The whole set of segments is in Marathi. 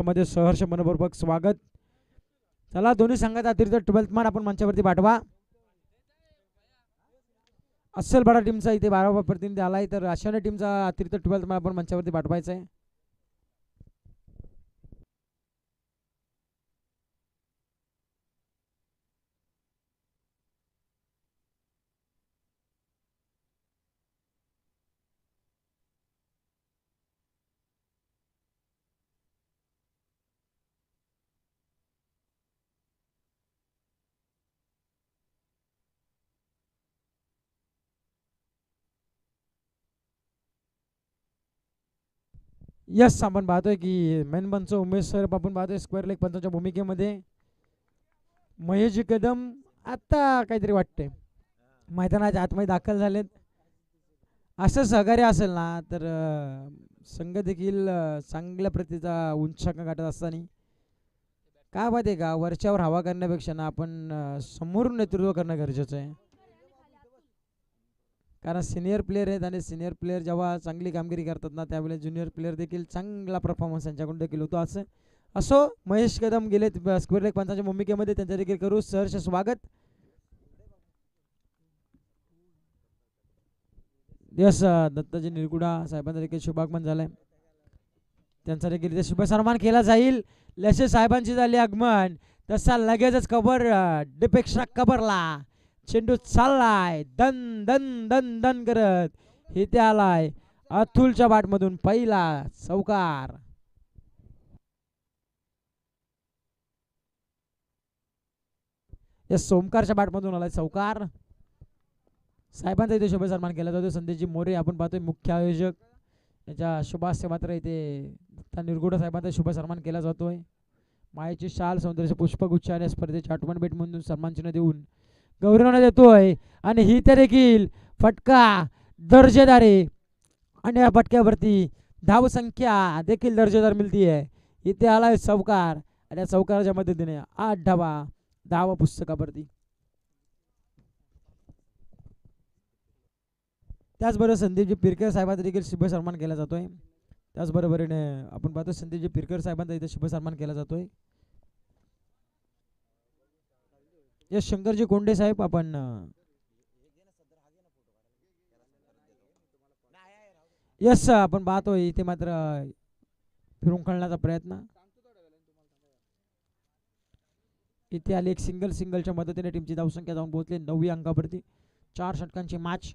मध्ये सहर्ष मनपूर्वक स्वागत. चला दोन्ही संघाचा अतिरिक्त 12th मान आपण मंचावरती पाठवा. अस्सल बडा टीमचा इथे 12वा प्रतिनिधी आलाय, तर आशियाना टीमचा अतिरिक्त 12th मान आपण मंचावरती पाठवायचा आहे. यस, आपण पाहतोय की मेन पंच उमेश सर आपण पाहतोय स्क्वेअर लेग पंचाच्या भूमिकेमध्ये. महेशजी कदम आता काहीतरी वाटतंय मैदानाच्या आतमध्ये दाखल झालेत. असं सहकार्य असेल ना तर संघ देखील चांगल्या प्रतीचा उंचांक गाठत असताना काय बात आहे का, वरच्यावर हवा करण्यापेक्षा ना आपण समोरून नेतृत्व करणं गरजेचं आहे. कारण सिनियर प्लेयर आहेत आणि सिनियर प्लेयर जेव्हा चांगली कामगिरी करतात ना त्यावेळेस ज्युनियर प्लेयर देखील चांगला परफॉर्मन्स त्यांच्याकडून देखील होतो. असो महेश कदम गेले स्क्वेअर लेग पंचाच्या भूमिकेमध्ये, त्यांच्या देखील करू सहर्ष स्वागत. यस, दत्ताजी निरगुडा साहेबांचा देखील शुभागमन झालंय, त्यांचा देखील इथे शुभ सन्मान केला जाईल. लसे साहेबांची झाली आगमन तसा लगेचच कबर डिपेक्षा कबरला चेंडू चाललाय दन दन दन दन करत इथे आलाय अतुलच्या बाटमधून पहिला चौकार. या सोमकारच्या बाटमधून आलाय चौकार. साहेबांचा इथे शुभ सन्मान केला जातो. संदेशजी मोरे आपण पाहतोय मुख्य आयोजक, याच्या शुभास्य मात्र इथे निरगुडा साहेबांचा शुभ सन्मान केला जातोय. मायेची शाल सौंदर्याचे पुष्पगुच्छ आणि स्पर्धेची आठवण भेट म्हणून सन्मान चिन्ह देऊन गौरवण्यात येतोय. आणि ही तर देखील फटका दर्जेदार आहे आणि या फटक्यावरती धाव संख्या देखील दर्जेदार मिळतीये. इथे आलाय चौकार आणि या चौकाराच्या मदतीने 8 धावा पुस्तकावरती. त्याचबरोबर संदीपजी पिरकर साहेबांचा देखील शुभ सन्मान केला जातोय. त्याचबरोबरीने आपण पाहतो संदीपजी पिरकर साहेबांचा इथे शुभ सन्मान केला जातोय. यस, शंकरजी कोंडे साहेब आपण यस आपण पाहतोय इथे मात्र फिरून खेळण्याचा प्रयत्न. इथे आली एक सिंगलच्या मदतीने टीमची धावसंख्या जाऊन पोहोचली 9 अंकावरती. 4 षटकांची मॅच.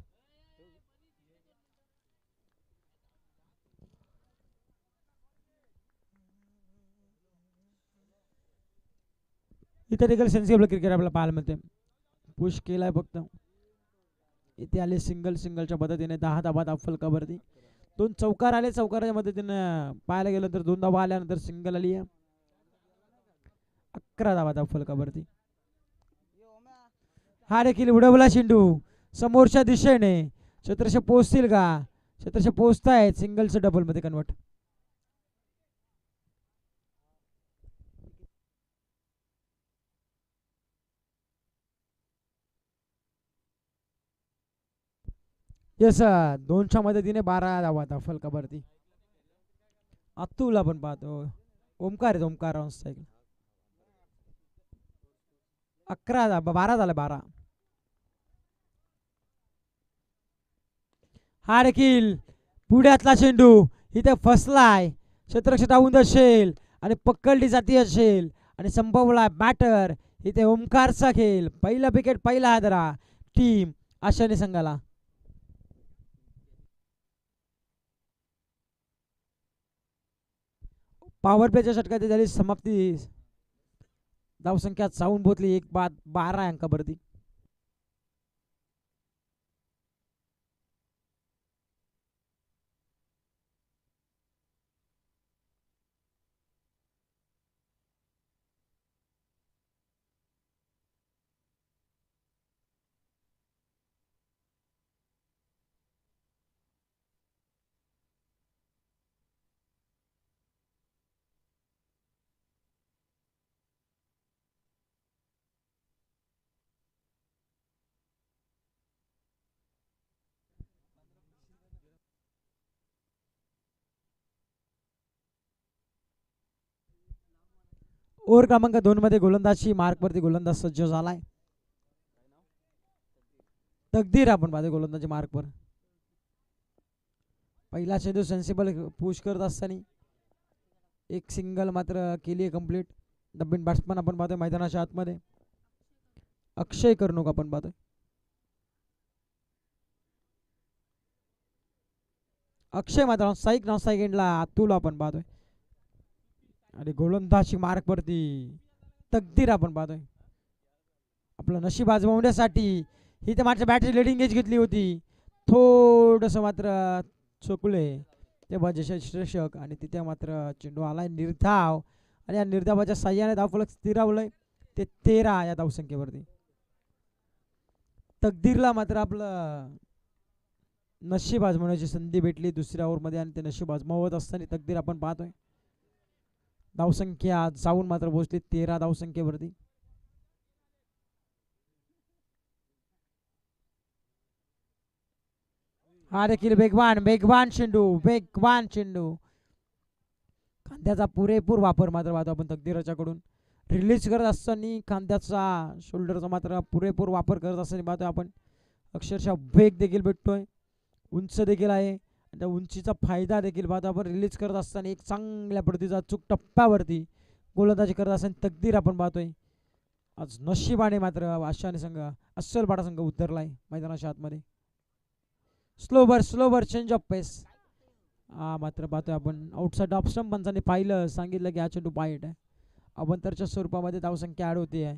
इथे देखील सेन्सिबल क्रिकेट आपल्याला पाहायला मिळते. पुश केलाय फक्त. इथे आले सिंगलच्या मदतीने 10 धावा फलकावरती. 2 चौकार आले, चौकाराच्या मदतीने पाहायला गेलं तर 2 धावा आल्यानंतर सिंगल आली आहे. 11 धावा फलकावरती. हा देखील उडवला चेंडू समोरच्या दिशेने. क्षेत्रशः पोहोचतील का? क्षेत्रशः पोहोचतायत. सिंगलचं डबल मध्ये कन्वर्ट. यस, 2च्या मदतीने 12 धावा फलकावरती. अतुल आपण पाहतो ओमकार आहे, ओमकार 11 12 झालं 12. हा देखील पुढ्यातला चेंडू इथे फसलाय. क्षेत्ररक्षक धावून असेल आणि पकडली जाती असेल आणि संभवला बॅटर इथे ओमकारचा खेळ. पहिला विकेट, पहिला हादरा टीम आशाने संघाला. पॉवर प्लेच्या षटकात झाली समाप्ती. धावसंख्या चावून पोहोचली 1 बाद 12 अंकावरती. ओव्हर क्रमांक 2 मध्ये गोलंदाजी मार्कवरती गोलंदाज सज्ज झालाय. तकदीर आपण पाहतोय गोलंदाजी मार्कवर. पहिला चेंडू सेन्सिबल पुश करत असताना एक सिंगल मात्र केली आहे कंप्लीट. नवीन बॅट्समन आपण पाहतोय मैदानाच्या आतमध्ये अक्षय कर्णुक आपण पाहतोय. अक्षय मात्र साईक नॉन साईक एंडला अतुल आपण पाहतोय. आणि गोलंदाजी मार्कवरती तकदीर आपण पाहतोय. आपलं नशीब आजमावण्यासाठी ही तर मागच्या बॅटरी लेडिंग एज घेतली होती. थोडंसं मात्र चुकले तेव्हा यशस्वी आणि तिथे मात्र चेंडू आलाय निर्धाव आणि या निर्धावाच्या साह्याने धावफलक स्थिरावलंय ते 13 या धावसंख्येवरती. तकदीरला मात्र आपलं नशीब आजमावण्याची संधी भेटली दुसऱ्या ओव्हरमध्ये आणि ते नशीब आजमावत असताना तकदीर आपण पाहतोय. धावसंख्या जाऊन मात्र पोहोचली 13 धावसंख्येवरती. हा देखील वेगवान वेगवान चेंडू वेगवान चेंडू. खांद्याचा पुरेपूर वापर मात्र पाहतो आपण तकदीराच्या कडून. रिलीज करत असताना खांद्याचा शोल्डरचा मात्र पुरेपूर वापर करत असताना पाहतोय आपण. अक्षरशः वेग देखील भेटतोय, उंच देखील आहे. त्या उंचीचा फायदा देखील पाहतो आपण. रिलीज करत असताना एक चांगल्या पद्धतीचा चूक टप्प्यावरती गोलंदाजी करत असताना तकदीर आपण पाहतोय. आज नशिबाने मात्र आशाने संघ अस्सल पाडा संघ उतरलाय मैदानाच्या आतमध्ये. स्लोवर चेंज ऑफ पेस. हा मात्र पाहतोय आपण आउटसाइड ऑफ स्टंप पंचाने पाहिलं सांगितलं की हा चेंडू पाईट आहे. अवंतरच्या स्वरूपामध्ये धावसंख्या ॲड होती आहे.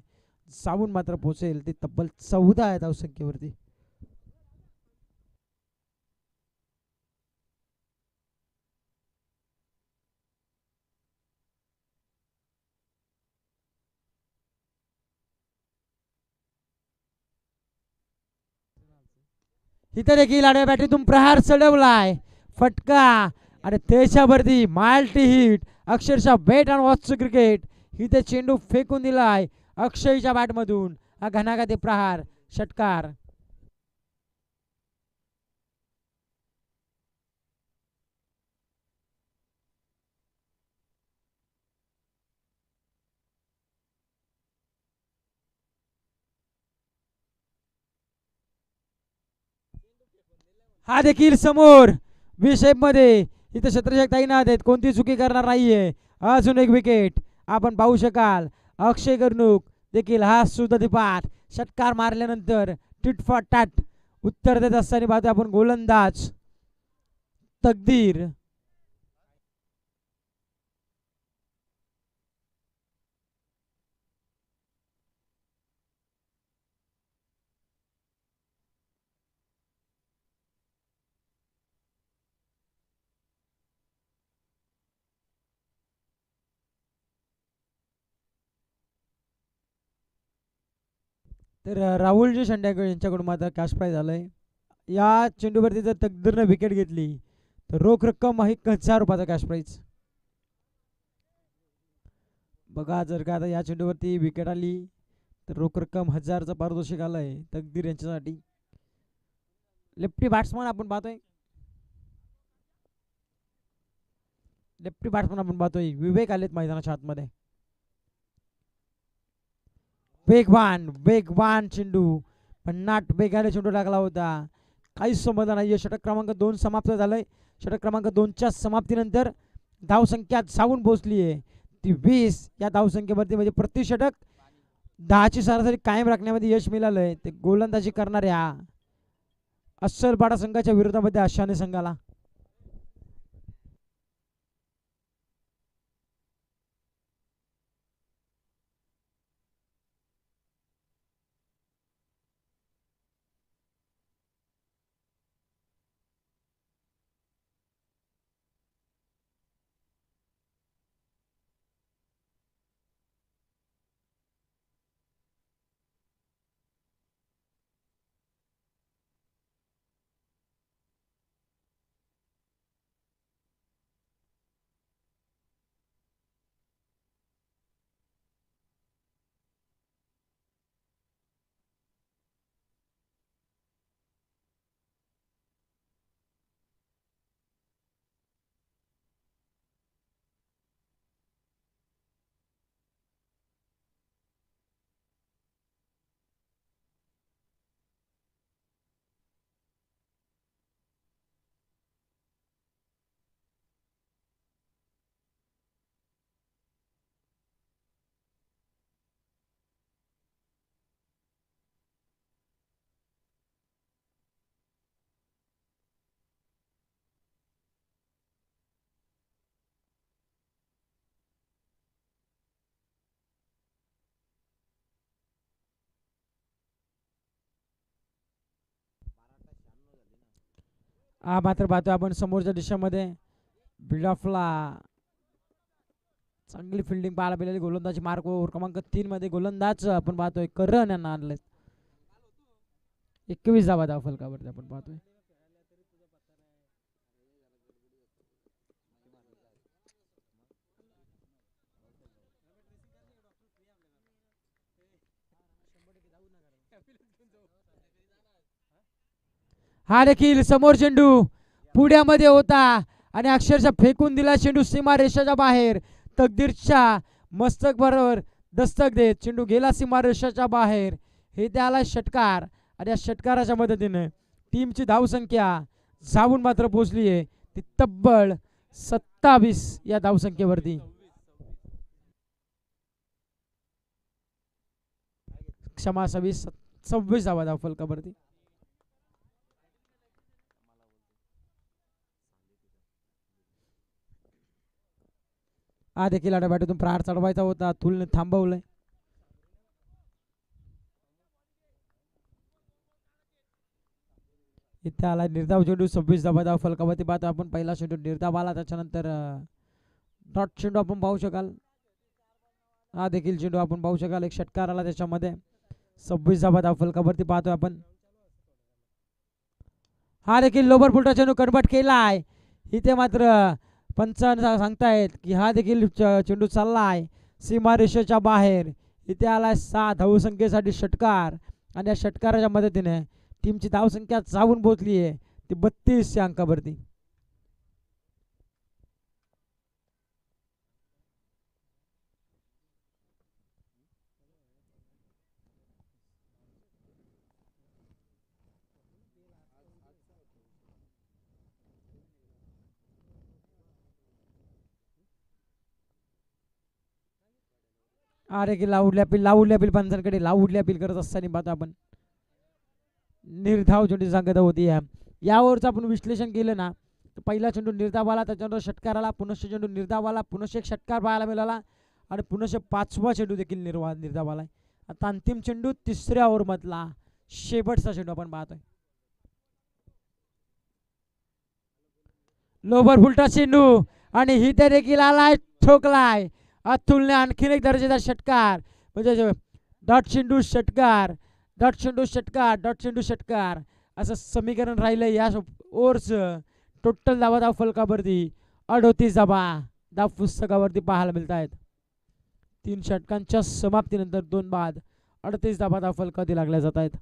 सावून मात्र पोहोचेल ते तब्बल 14 आहे धावसंख्येवरती. इथे देखील आडव्या बॅटरीतून प्रहार चढवलाय फटका आणि त्याच्यावरती माल्टी हिट. अक्षरशः वेट अँड वॉच क्रिकेट. इथे चेंडू फेकून दिलाय अक्षयच्या बॅटमधून. हा घणाघाती प्रहार षटकार. हा देखील समोर विषेप मध्ये इथे छत्रशेख तैनात आहेत, कोणती चुकी करणार नाहीये. अजून एक विकेट आपण पाहू शकाल. अक्षय कर्णुक देखील हा सुदधिपात षटकार मारल्यानंतर टिट फॉर टॅट उत्तर देत असताना पाहतो आपण गोलंदाज तकदीर. तर राहुलजी शेंड्याकडे यांच्याकडून मात्र कॅश प्राईज आलंय. या चेंडूवरती जर तकदीरनं विकेट घेतली तर रोख रक्कम 1,000 रुपयाचा कॅश प्राईज. बघा जर का आता या चेंडूवरती विकेट आली तर रोख रक्कम 1,000चं पारितोषिक आलंय तकदीर यांच्यासाठी. लेफ्टी बॅट्समन आपण पाहतोय. लेफ्टी बॅट्समन आपण पाहतोय विवेक आलेत मैदानाच्या आतमध्ये. वेगवान वेगवान चेंडू. पन्नाट वेगाने चेंडू टाकला होता. काहीच संबंध नाहीये. षटक क्रमांक 2 समाप्त झालंय. षटक क्रमांक 2च्या समाप्तीनंतर धावसंख्या जाऊन पोहोचली आहे ती 20 या धावसंख्येवरती. म्हणजे प्रति षटक 10ची सरासरी कायम राखण्यामध्ये यश मिळालंय ते गोलंदाजी करणाऱ्या अस्सलपाडा संघाच्या विरोधामध्ये आशाने संघाला. हा मात्र पाहतोय आपण समोरच्या दिशेमध्ये बिल्डऑफला चांगली फिल्डिंग पाहायला मिळाली. गोलंदाजी मार्क ओव्हर क्रमांक 3 मध्ये गोलंदाज आपण पाहतोय करण यांना आणले. 21 धावा फलकावरती आपण पाहतोय. हा देखील समोर चेंडू पुढ्यामध्ये होता आणि अक्षरशः फेकून दिला चेंडू सीमा रेषाच्या बाहेर. तकदीरच्या मस्तक बरोबर दस्तक देत चेंडू गेला सीमा रेषाच्या बाहेर. हे त्याला षटकार आणि या षटकाराच्या मदतीने टीमची धावसंख्या जाऊन मात्र पोहोचली आहे ती तब्बल 27 या धावसंख्येवरती. क्षमा 26 धावा धाव फलकावरती. हा देखील आडाबॅटीतून प्रहार चढवायचा होता, तुलने थांबवलंय. इथे आला निर्धाव चेंडू 26 धाव फलकावरती पाहतो आपण. पहिला चेंडू निर्धाव आला, त्याच्यानंतर डॉट चेंडू आपण पाहू शकाल. हा देखील चेंडू आपण पाहू शकाल, एक षटकार आला त्याच्यामध्ये. 26 धाव फलकावरती पाहतोय आपण. हा देखील लोबर फुलटा चेंडू कन्वर्ट केलाय. इथे मात्र पंच सांगतायत की हा देखील चेंडू चाललाय सीमारेषेच्या बाहेर. इथे आलाय 6 धावसंख्येसाठी षटकार आणि या षटकाराच्या मदतीने टीमची धावसंख्या जाऊन पोहोचली आहे ती 32 या अंकावरती. अरे की लावूडल्या पिल पंचांकडे लावूडल्या पिल करत असताना पाहतो आपण. निर्धाव चेंडू सांगत होती यावरचं आपण विश्लेषण केलं ना, तर पहिला चेंडू निर्धाव आला, त्याच्यानंतर षटकार आला, पुनश्च चेंडू निर्धाव आला, पुनश्च एक षटकार पाहायला मिळाला आणि पुनश्च 5वा चेंडू देखील निर्धाव आलाय. आता अंतिम चेंडू 3ऱ्या ओव्हरमधला शेवटचा चेंडू आपण पाहतोय. लोबर फुलटा चेंडू आणि ही त्या देखील आलाय, ठोकलाय. अतुलने आणखीन एक दर्जेदार षटकार, म्हणजे डॉट चेंडू षटकार, डॉट चेंडू षटकार, डॉट चेंडू षटकार असं समीकरण राहिलंय या ओव्हरचं. टोटल धाव फलकावरती 38 धाव पुस्तकावरती पाहायला मिळत आहेत. 3 षटकांच्या समाप्तीनंतर 2 बाद 38 धाव फलकावरती लागल्या जात आहेत.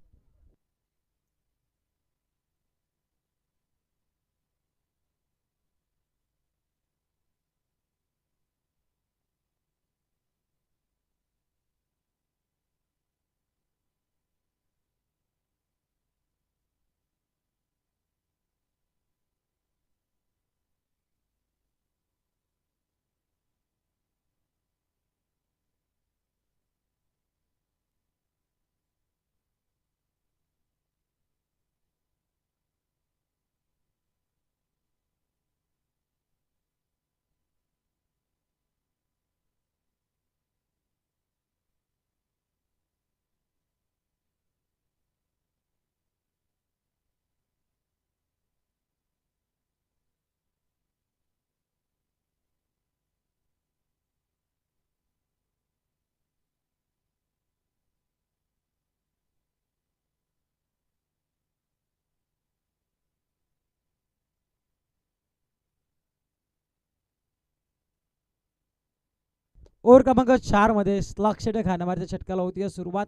ओव्हर क्रमांक 4 मध्ये स्लॉक षटक हाणामारीच्या षटकाला होती सुरुवात.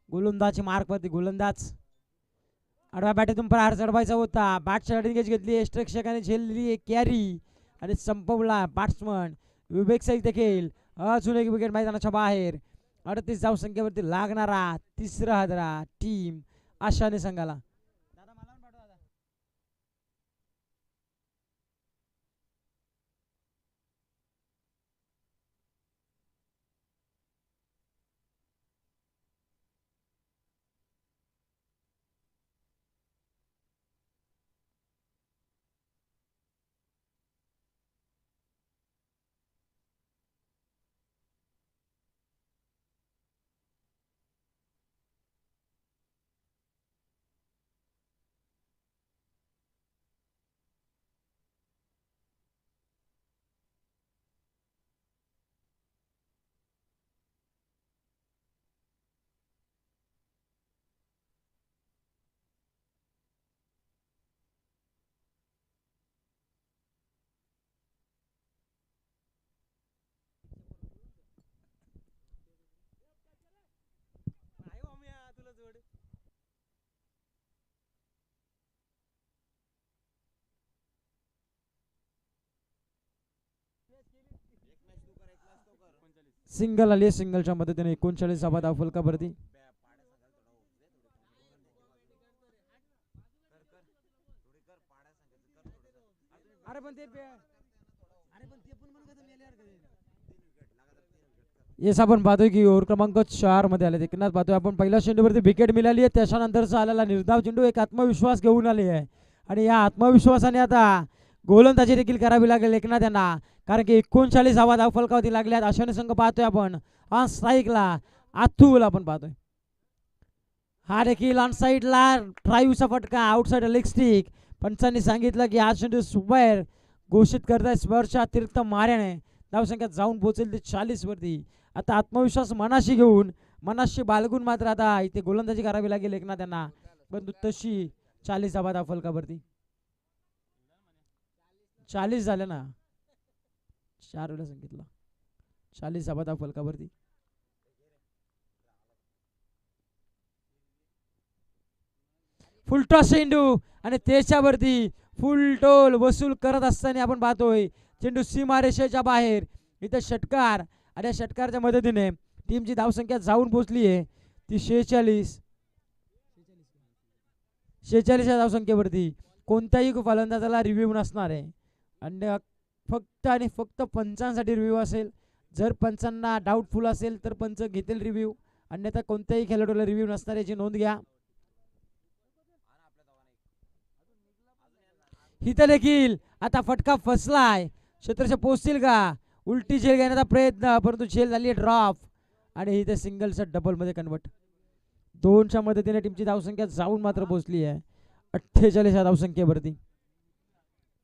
गोलंदाजी मार्कवरती गोलंदाज आडव्या बॅटीतून प्रहार चढवायचा होता. बॅटच्या एंगेज घेतली, यष्टरक्षकाने झेलली कॅरी आणि संपवला बॅट्समन विवेक सैल देखील. अजून एक विकेट मैदानाच्या बाहेर. 38 धावसंख्येवरती लागणारा 3रा हादरा टीम आशाने संघाला. सिंगल आली, सिंगलच्या मदतीने 39 धावा फलकावरती. येस आपण पाहतोय की ओव्हर क्रमांक 4 मध्ये आले एकनाथ पाहतोय आपण. पहिल्या चेंडूवरती विकेट मिळाली आहे, त्याच्यानंतरचा आलेला निर्धाव चेंडू एक आत्मविश्वास घेऊन आले आहे आणि या आत्मविश्वासाने आता गोलंदाजी देखील करावी लागेल एकनाथ यांना, कारण की 39 धावा फलकावरती लागल्यात. अशाने संघ पाहतोय आपण ऑन स्ट्राईकला अतुल आपण पाहतोय, हा देखील ऑन साईडला ड्राईव्हचा फटका आउटसाइड लेग स्टिक. पंचांनी सांगितलं की हा चेंडू स्क्वेअर घोषित करताय, स्क्वेअरच्या अतिरिक्त माऱ्याने धावसंख्या जाऊन पोहोचेल ते 40 वरती. आता आत्मविश्वास मनाशी घेऊन, मनाशी बाळगून मात्र आता इथे गोलंदाजी करावी लागेल एकनाथ त्यांना, परंतु तशी 40 धावा फलकावरती. 40 झाले ना, 4 वेळा सांगितलं, 40 धावा फलकावरती. फुलटॉस चेंडू आणि त्याच्यावरती फुल टोल वसूल करत असताना आपण पाहतोय चेंडू सीमारेषेच्या बाहेर. इथे षटकार आणि षटकारच्या मदतीने टीमची धावसंख्या जाऊन पोहोचली आहे ती 46 या धावसंख्येवरती. कोणत्याही फलंदाजाला रिव्ह्यू नसणार आहे आणि फक्त आणि फक्त पंचांसाठी रिव्ह्यू असेल. जर पंचांना डाऊटफुल असेल तर पंच घेतील रिव्ह्यू, अन्यथा कोणत्याही खेळाडूला रिव्ह्यू नसणार याची नोंद घ्या. इथं देखील आता फटका फसलाय, क्षेत्रशः पोहोचतील का, उलटी झेल घेण्याचा प्रयत्न, परंतु झेल झाली ड्रॉप आणि इथे सिंगलचा डबल मध्ये कन्वर्ट. 2च्या मदतीने टीमची धावसंख्या जाऊन मात्र पोहोचली आहे 48 या धावसंख्येवरती.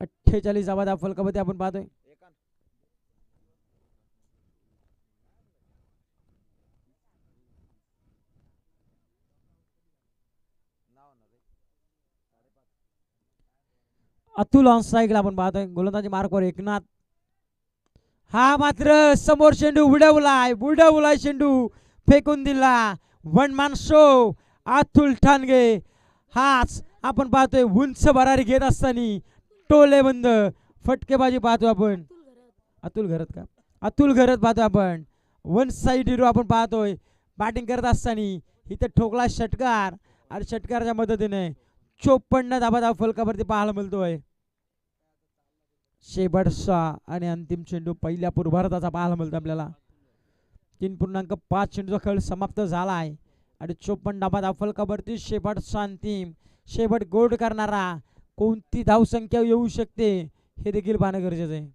48 धावा फलकावरती आपण पाहतोय. अतुल ऑन स्ट्राईकला आपण पाहतोय. गोलंदाजी मार्कवर एकनाथ, हा मात्र समोर चेंडू बुडवलाय चेंडू फेकून दिला. One man show Atul Thange, हाच आपण पाहतोय उंच भरारी घेत असताना टोले बंद फटकेबाजी पाहतो आपण. अतुल घरत पाहतोय आपण. वन साइड हिरो आपण पाहतोय बॅटिंग करत असताना. इथे ठोकला षटकार आणि षटकाराच्या मदतीने 54 धावा फलकावरती पाहायला मिळतोय. शेवटचा आणि अंतिम चेंडू पहिल्या पूर्वार्धाचा पाहायला मिळतो आपल्याला. 3.5 चेंडूचा खेळ समाप्त झाला आहे आणि 54 धावा फलकावरती शेवटचा अंतिम, शेवट गोड करणारा कोणती धावसंख्या येऊ शकते हे देखील पाहणं गरजेचं आहे.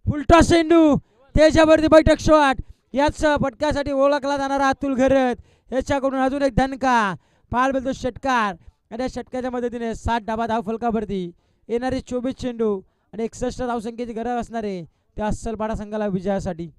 फुलटॉ चेंडू त्याच्यावरती बैठक शॉट, याच फटक्यासाठी ओळखला जाणारा अतुल घरत याच्याकडून अजून एक धनका पाहायला मिळतो षटकार आणि या षटकाच्या मदतीने 60 धावा फलकावरती. येणारे 24 चेंडू आणि 61 धावसंख्येची गरज असणारे त्या अस्सलपाडा संघाला विजयासाठी.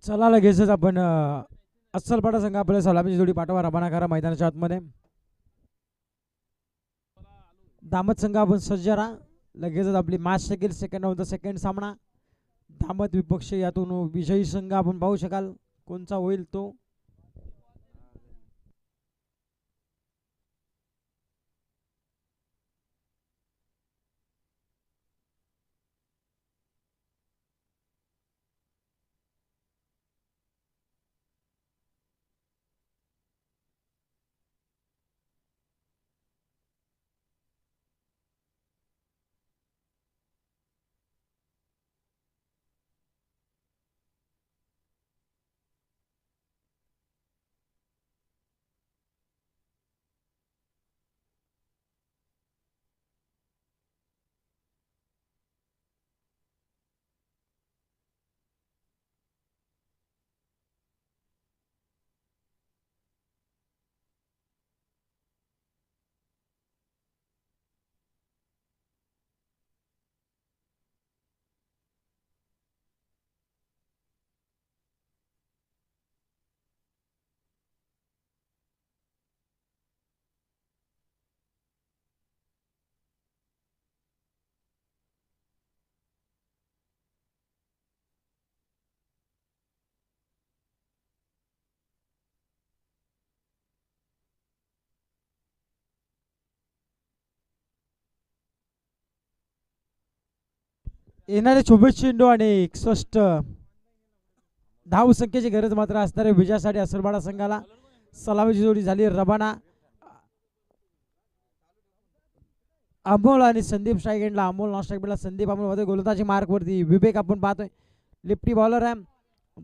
चला लगेचच आपण अस्सलपाडा संघ आपल्या सलामीची जोडी पाठवा रवाना करा मैदानाच्या आतमध्ये. दामत संघ आपण सज्ज राहा. लगेचच आपली मॅच शकेल सेकंड राऊंडचा सेकंड सामना. दामत विपक्ष यातून विजयी संघ आपण पाहू शकाल कोणचा होईल तो. येणारे 24 चेंडू आणि 61 धावसंख्येची गरज मात्र असणाऱ्या विजयासाठी असरबाडा संघाला. सलामीची जोडी झाली रबाना. अमोल आणि संदीप स्ट्राईक एंडला. अमोल नॉन स्ट्राईक एंडला संदीप. अमोल गोलंदाजी मार्कवरती विवेक आपण पाहतोय लिफ्टी बॉलर आहे.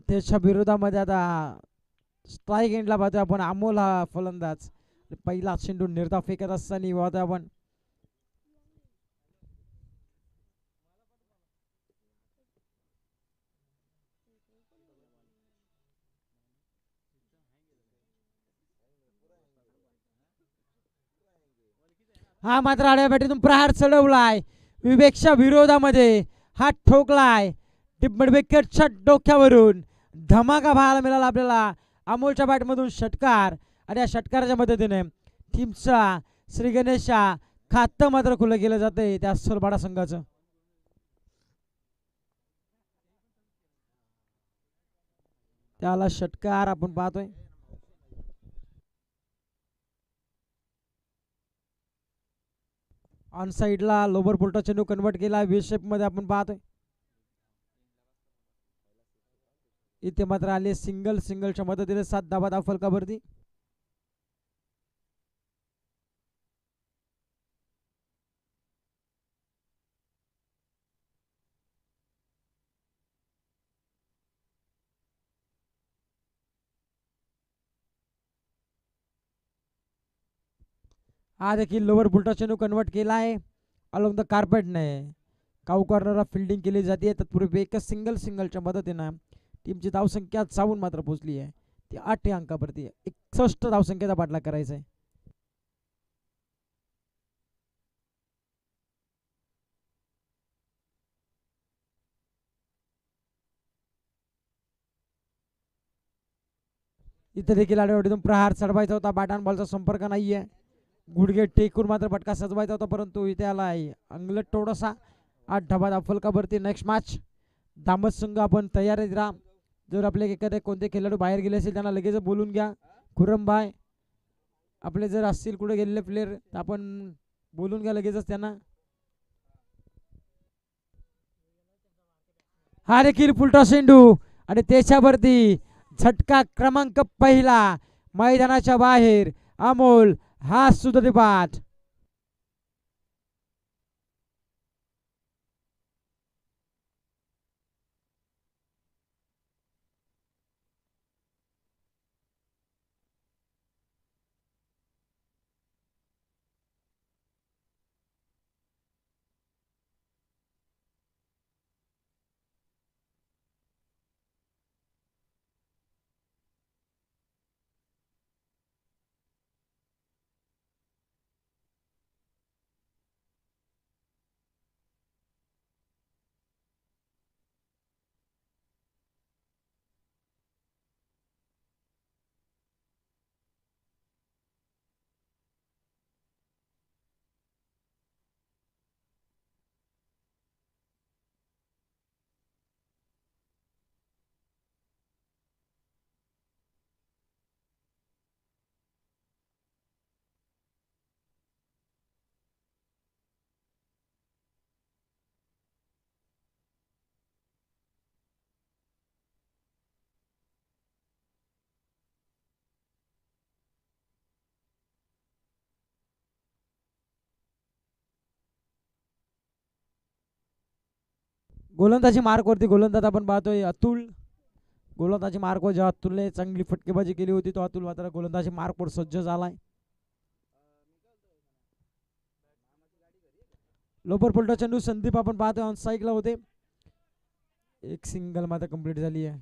त्याच्या विरोधामध्ये आता स्ट्राईक एंडला पाहतोय आपण अमोल हा फलंदाज. पहिला चेंडू निर्धाव फेकत असताना पाहतोय आपण. हा मात्र आडव्या बॅटीतून प्रहार चढवलाय विवेकच्या विरोधामध्ये. हा ठोकलाय टिप्पणबेकरच्या डोक्यावरून. धमाका पाहायला मिळाला आपल्याला अमोलच्या बॅटमधून षटकार. आणि या षटकाराच्या मदतीने टीमचा श्री गणेशा खातं मात्र खुलं केलं जातंय त्या सोलबाडा संघाचं. त्याला षटकार आपण पाहतोय. ऑन साईडला लोबर पुलटा चेंडू कन्वर्ट केला वी शेप मध्ये आपण पाहतोय. इथे मात्र आले सिंगलच्या मदतीने 7 धावा फलकावरती. हा देखील लोअर पुलटा चेंडू कन्वर्ट केला आहे अलॉंग द कार्पेटने. काऊ कॉर्नरला फिल्डिंग केली जाते. तत्पूर्वी एकच सिंगलच्या मदतीनं टीमची धावसंख्या चावून मात्र पोहोचली आहे ती 8 अंकावरती. 61 धावसंख्येचा पाठलाग करायचा आहे. इथे देखील आडेवाडीतून प्रहार चढवायचा होता. बॅट अँड बॉलचा संपर्क नाहीये. गुडघे टेकून मात्र फटका सजवायचा होता परंतु इथे आलाय अंगलट थोडासा. 8 धावा फलकावरती. नेक्स्ट मॅच दामत संघ आपण तयारीत राहा. जर आपले एखादे कोणते खेळाडू बाहेर गेले असेल त्यांना लगेच बोलून घ्या. खुरमबाय आपले जर असतील कुठे गेलेले प्लेयर आपण बोलून घ्या लगेचच त्यांना. हा देखील फुलटा चेंडू आणि त्याच्यावरती झटका क्रमांक पहिला. मैदानाच्या बाहेर अमोल हा सुधीपाठ. गोलंदाजी मार्कवरती गोलंदाज आपण पाहतोय अतुल. गोलंदाजी मार्कवर जेव्हा अतुलने चांगली फटकेबाजी केली होती तो अतुल मात्र गोलंदाजी मार्कवर सज्ज झालाय. लोपर पलटा चेंडू संदीप आपण पाहतोय ऑन साईडला होते. एक सिंगल मात्र कंप्लीट झाली आहे.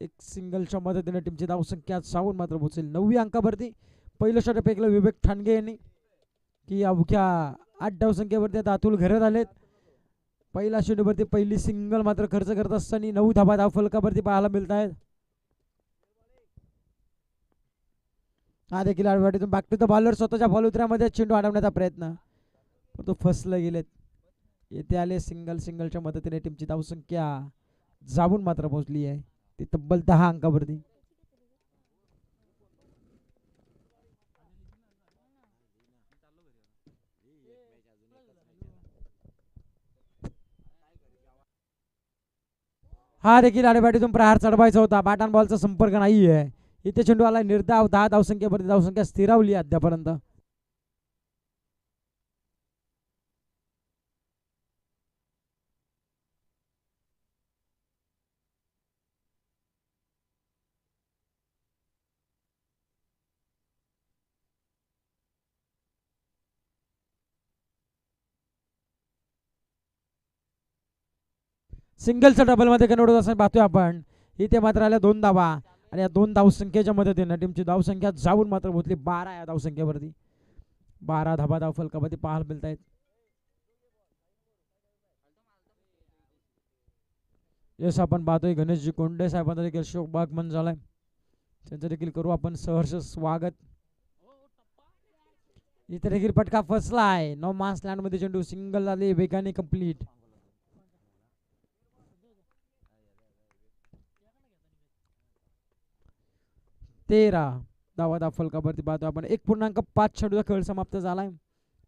एक सिंगलच्या मदतीने टीमची धावसंख्या 7 मात्र पोहोचेल 9 अंकावरती. पहिलं शॉट फेकलं विवेक ठाणगे यांनी की अवघ्या 8 धावसंख्येवरती आता अतुल घरात आलेत. पहिला चेंडूवरती पहिली सिंगल मात्र खर्च करत असताना 9 धाबा धाव फलकावरती पाहायला मिळत आहेत. हा देखील आडवाटीतून बॅक टू द बॉलर स्वतःच्या बॉल उतऱ्यामध्ये चेंडू अडवण्याचा प्रयत्न तो फसले गेलेत. येथे आले सिंगलच्या मदतीने टीमची धावसंख्या जाऊन मात्र पोहोचली आहे ती तब्बल 10 अंकावरती. हा देखील आडेबाटीतून प्रहार चढवायचा होता. बॅट अँड बॉलचा संपर्क नाही आहे. इथे चेंडू आला निर्धाव 10 धावसंख्येवरती धावसंख्या स्थिरावली अद्यापर्यंत. सिंगलचा डबलमध्ये कन्वर्ट होत असं पाहतोय आपण. इथे मात्र आल्या 2 धावा आणि या 2 धावसंख्येच्या मदतीने टीमची धावसंख्या जाऊन मात्र पोहोचली 12 या धावसंख्येवरती. 12 धाबा धाव फलकावरती पाहायला मिळत आहेत. यस आपण पाहतोय गणेशजी कोंडे साहेबांचा देखील शोक आगमन झालाय. त्यांचं देखील करू आपण सहर्ष स्वागत. इथे देखील पटका फसलाय. नो मास लँड मध्ये चेंडू सिंगल झाली वेगाने कंप्लीट. तेरा धावा धाव फलकावरती पाहतो आपण. 1.5 चेंडूचा खेळ समाप्त झालाय.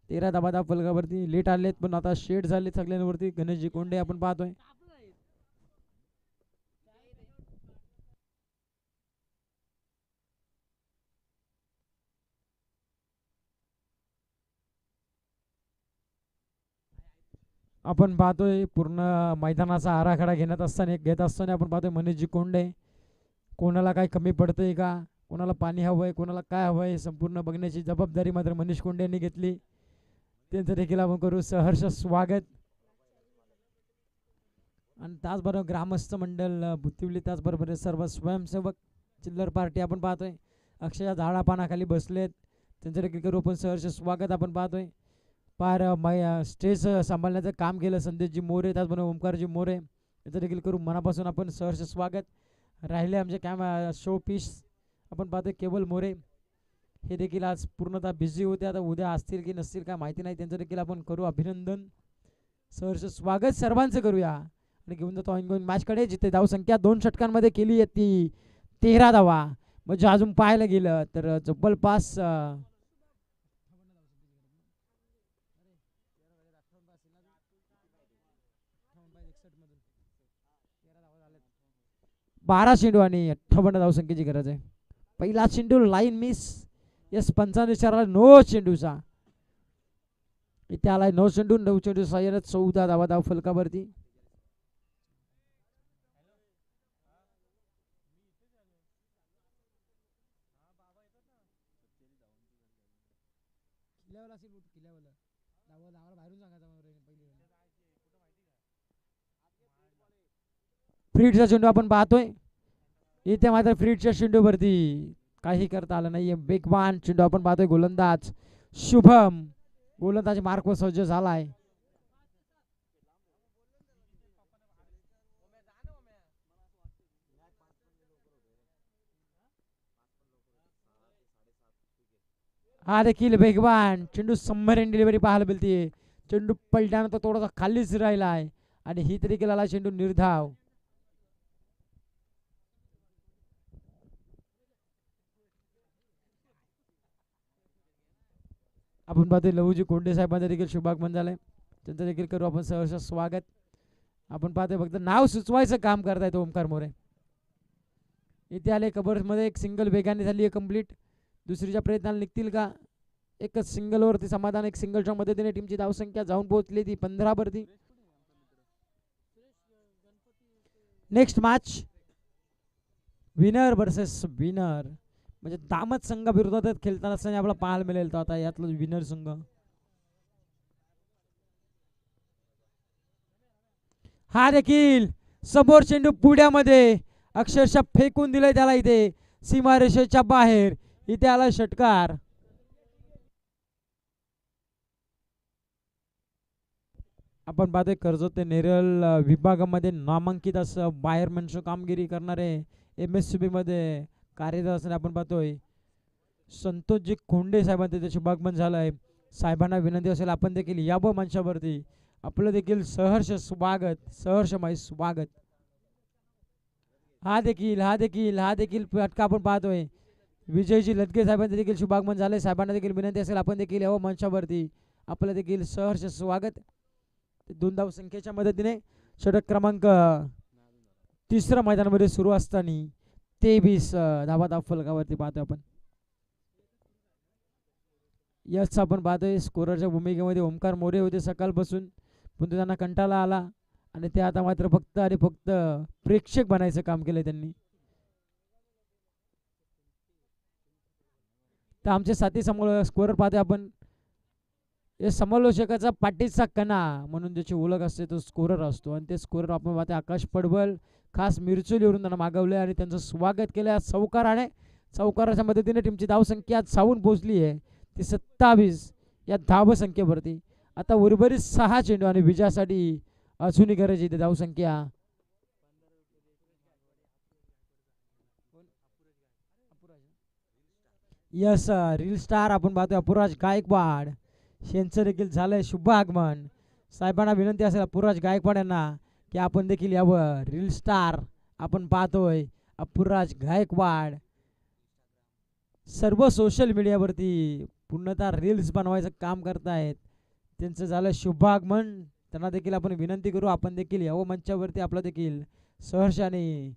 13 धावा धाव फलकावरती लेट आलेत पण आता शेड झाले सगळ्यांवरती. गणेशजी कोंडे आपण पाहतोय. आपण पाहतोय पूर्ण मैदानाचा आराखडा घेत असताना आपण पाहतोय मनीषजी कोंडे. कोणाला काय कमी पडतंय का, कोणाला पाणी हवंय, कोणाला काय हवंय संपूर्ण बघण्याची जबाबदारी मात्र मनीष कोंडे यांनी घेतली. त्यांचं देखील आपण करू सहर्ष स्वागत. आणि त्याचबरोबर ग्रामस्थ मंडळ बुतिवली त्याचबरोबर सर्व स्वयंसेवक चिल्लर पार्टी आपण पाहतोय अक्षय झाडापानाखाली बसलेत. त्यांचं देखील करू आपण सहर्ष स्वागत. आपण पाहतोय पार स्टेज सांभाळण्याचं काम केलं संदेशजी मोरे त्याचबरोबर ओमकारजी मोरे याचं देखील करू मनापासून आपण सहर्ष स्वागत. राहिले आमचे शो पीस आपण पाहतोय केवल मोरे हे देखील आज पूर्णतः बिझी होते. आता उद्या असतील की नसतील काय माहिती नाही. त्यांचं देखील आपण करू अभिनंदन सहर्ष स्वागत सर्वांचं करूया. आणि घेऊन जातो ऑनगोईंग मॅचकडे जिथे धावसंख्या 2 षटकांमध्ये केली आहे ती 13 धावा. म्हणजे अजून पाहायला गेलं तर जवळपास बारा चेंडू आणि 58 धावसंख्येची गरज आहे. पहिला चेंडू लाईन मिस. यस 95 नो चेंडूचा. इथे आलाय 9 चेंडू 9 चेंडू 14 धावा धाव फलकावरती. फ्रीडचा चेंडू आपण पाहतोय. इथे मात्र फ्रीडच्या चेंडूवरती काही करता आलं नाहीये. वेगवान चेंडू आपण पाहतोय. गोलंदाज शुभम गोलंदाज मार्कवर सज्ज झालाय. हा देखील वेगवान चेंडू सबमरीन डिलिव्हरी पाहायला मिळते. चेंडू पलट्यानंतर थोडासा खालीच राहिला आहे आणि ही तरी केला चेंडू निर्धाव. आपण पाहतोय लहूजी कोंडे साहेबांचं देखील शुभागमन झालंय. त्यांचं देखील करू आपण सहर्ष स्वागत. आपण पाहतोय फक्त नाव सुचवायचं काम करतायत ओमकार मोरे. इथे आले कबर्समध्ये एक सिंगल वेगाने झाली आहे कंप्लीट. दुसरीच्या प्रयत्नाला निघतील का. एकच सिंगलवरती समाधान. एक सिंगलच्या मदतीने टीमची धावसंख्या जाऊन पोहोचली ती 15 वरती. Next match winner versus winner, म्हणजे दामत संघाविरोधात खेळताना असताना आपल्याला पाहायला मिळेल. तर आता यातलं विनर संघ हा देखील समोर चेंडू पुढ्यामध्ये अक्षरशः फेकून दिलंय त्याला इथे सीमारेषेच्या बाहेर. इथे आला षटकार. आपण पाहतोय कर्जत ते नेरळ विभागामध्ये नामांकित असं बाहेरमनची कामगिरी करणारे MSCB मध्ये कार्यरत असताना आपण पाहतोय संतोषजी खोंडे साहेबांचे ते शुभागमन झालंय. साहेबांना विनंती असेल आपण देखील यावं मंचावरती. आपलं देखील सहर्ष स्वागत, सहर्षमय स्वागत. हा देखील फटका आपण पाहतोय. विजयजी लटके साहेबांचे देखील शुभागमन झाले. साहेबांना देखील विनंती असेल आपण देखील यावं मंचावरती. आपलं देखील सहर्ष स्वागत. 2 धाव संख्येच्या मदतीने षटक क्रमांक तिसऱ्या मैदानामध्ये सुरू असताना 23 धावा फलकावरती पाहतोय आपण. यस आपण पाहतोय स्कोररच्या भूमिकेमध्ये ओमकार मोरे होते सकाळपासून, पण त्यांना कंटाळा आला आणि ते आता मात्र फक्त आणि फक्त प्रेक्षक बनायचं काम केलंय त्यांनी. तर आमचे साथी समोर स्कोरर पाहतोय आपण. हे समालोचकाचा पाठीचा कणा म्हणून ज्याची ओळख असते तो स्कोरर असतो, आणि ते स्कोरर आपण पाहतोय आकाश पडवल खास मिरचोलीवरून त्यांना मागवले आणि त्यांचं स्वागत केलं चौकाराने. चौकाराच्या मदतीने टीमची धावसंख्या सावून पोहोचली आहे ती 27 या धावसंख्येवरती. आता उर्वरित 6 चेंडू आणि विजयासाठी अजूनही गरज येते धावसंख्या. यस रील स्टार आपण पाहतोय अपुराज गायकवाड यांचं देखील झालंय शुभ आगमन. साहेबांना विनंती असेल अपुराज गायकवाड यांना की आपण देखील यावं. रील स्टार आपण पाहतोय अपुराज गायकवाड सर्व सोशल मीडियावरती पूर्णतः रील्स बनवायचं काम करतायत. त्यांचं झालं शुभ आगमन. त्यांना देखील आपण विनंती करू आपण देखील यावं मंचावरती. आपलं देखील सहर्षाने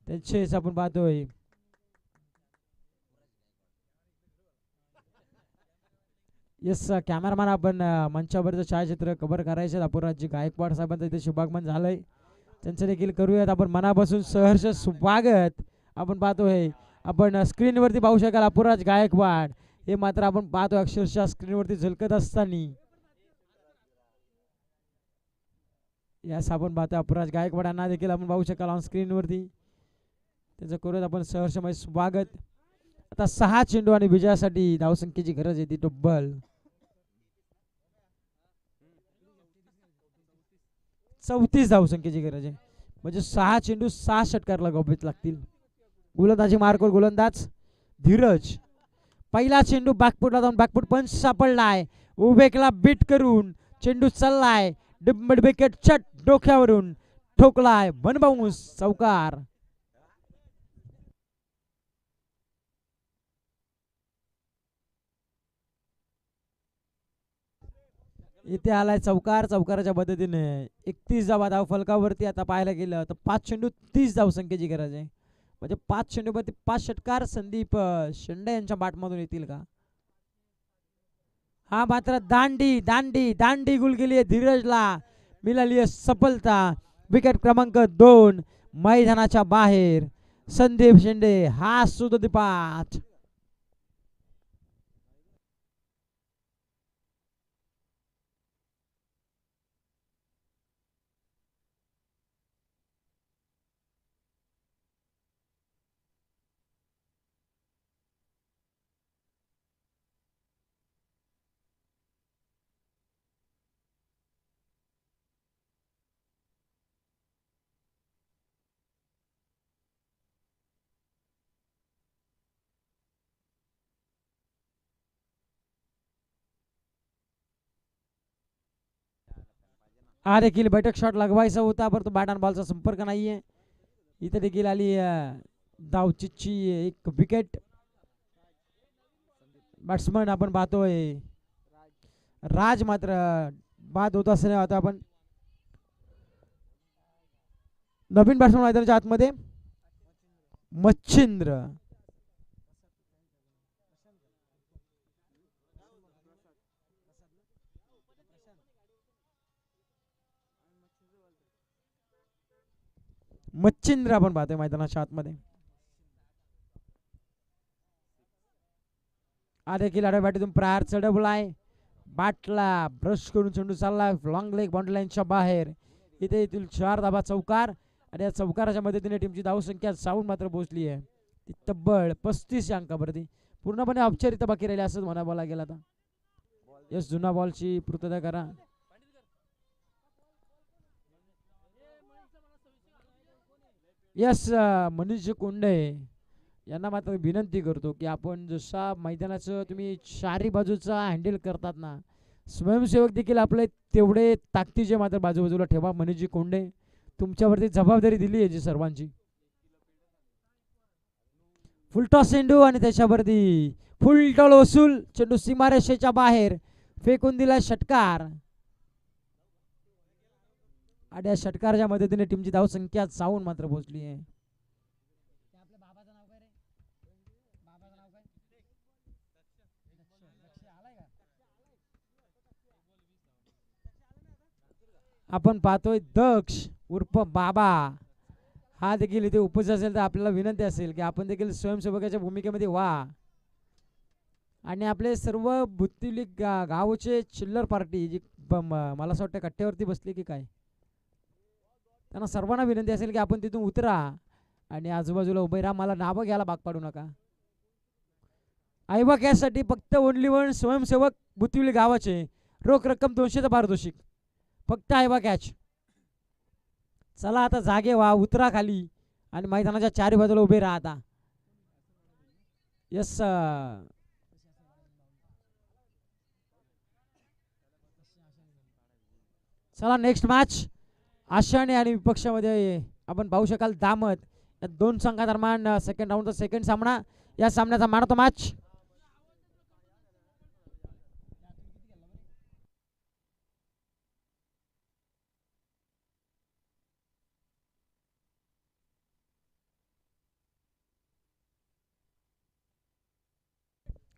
त्यांचेच आपण पाहतोय. येस कॅमेरामॅन आपण मंचावरचं छायाचित्र कव्हर करायचे. अपुराजी गायकवाड साहेबांचं इथे शुभागमन झालंय, त्यांचं देखील करूयात आपण मनापासून सहर्ष स्वागत. आपण पाहतोय आपण स्क्रीनवरती पाहू शकाल अपुराज गायकवाड हे मात्र आपण पाहतोय अक्षरशः स्क्रीनवरती झलकत असताना. यास आपण पाहतोय अपुराज गायकवाड यांना देखील आपण पाहू शकाल ऑन स्क्रीनवरती. त्याचं करूयात आपण सहर्षमय स्वागत. आता 6 चेंडू आणि विजयासाठी धावसंख्येची गरज आहे ती टोब्बल 34 धावसंख्येची गरज आहे. म्हणजे 6 चेंडू 6 षटकारला गोबीत लागतील. गोलंदाजी मार्कवर गोलंदाज धीरज. पहिला चेंडू बॅकफुटला जाऊन बॅकफुट पंच सापडलाय. उभेकला बीट करून चेंडू चाललाय डिंबड विकेट चट डोक्यावरून ठोकलाय बनबाऊस चौकार. इथे आलाय चौकार. चौकाराच्या मदतीने 31 धावा धाव फलकावरती. आता पाहायला गेलं तर 5 चेंडू 30 धावसंख्येची गरज आहे. म्हणजे 5 चेंडूवरती 5 षटकार संदीप शेंडे यांच्या बॅटमधून येतील का? हा मात्र दांडी दांडी दांडी गुल गेली धीरजला मिळाली आहे सफलता. विकेट क्रमांक 2 मैदानाच्या बाहेर. संदीप शेंडे हा सुदीपाठ. हा देखील बैठक शॉट लगवायचा होता परंतु बॅट आणि बॉलचा संपर्क नाहीये. इथे देखील आली धावचीची एक विकेट. बॅट्समन आपण पाहतोय राज मात्र बाद होत असताना आता आपण नवीन बॅट्समन मैदानाच्या आतमध्ये मच्छिंद्र. मच्छिंद्र आपण पाहतोय मैदानाच्या आतमध्ये. देखील आडव्या बॅटीतून प्रहार चढवलाय, बाटला ब्रश करून चेंडू चालला लॉंग लेग बाउंड्री लाईनच्या बाहेर. इथे येथील 4 धाबा चौकार आणि या चौकाराच्या मदतीने टीमची धावसंख्या जाऊन मात्र पोहोचली आहे ती तब्बल 35 अंकावरती. पूर्णपणे औपचारिकता बाकी राहिली असंच म्हणावं लागेल आता. यस, जुना बॉलची पूर्तता करा. यस, मनीष कोंडे यांना मात्र विनंती करतो की आपण जसा मैदानाचं तुम्ही चारी बाजूचा हँडल करतात ना, स्वयंसेवक देखील आपले तेवढे ताकदीचे मात्र बाजूबाजूला ठेवा. मनीषजी कोंडे, तुमच्यावरती जबाबदारी दिली आहे जी सर्वांची. फुलटॉस चेंडू आणि त्याच्यावरती फुलटॉल वसूल. चेंडू सीमारेषेच्या बाहेर फेकून दिला षटकार आणि या षटकाराच्या मदतीने टीमची धावसंख्या जाऊन मात्र पोहोचली आहे. आपण पाहतोय दक्ष उर्फ बाबा हा देखील इथे उपस्थित असेल तर आपल्याला विनंती असेल की आपण देखील स्वयंसेवकाच्या भूमिकेमध्ये व्हा आणि आपले सर्व बुत्तिवली गावचे चिल्लर पार्टी जी मला असं वाटतं कट्ट्यावरती बसली की काय, त्यांना सर्वांना विनंती असेल की आपण तिथून उतरा आणि आजूबाजूला उभे राहा. मला नावं घ्यायला भाग पाडू नका. आईबा कॅशसाठी फक्त ओनली वन स्वयंसेवक बुत्तिवली गावाचे, रोख रक्कम 200चं पारितोषिक, फक्त आईबा कॅच. चला आता जागे व्हा, उतरा खाली आणि मैदानाच्या चारी बाजूला उभे राहा आता. यस, चला नेक्स्ट मॅच आशाने आणि विपक्षामध्ये आपण पाहू शकाल दामत या दोन संघादरम्यान सेकंड राऊंडचा सेकंड सामना. या सामन्याचा man of the match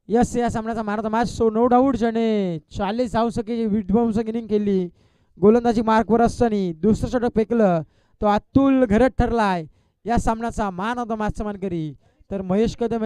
yes, या सामन्याचा man of the match so no doubt ज्याने 40 धावसंख्येची विध्वंसक इनिंग केली, गोलंदाजी मार्कवर असताना दुसरं षटक फेकलं, तो अतुल घरत ठरलाय. या सामन्याचा मॅन ऑफ द मॅचचा मानकरी तर महेश कदम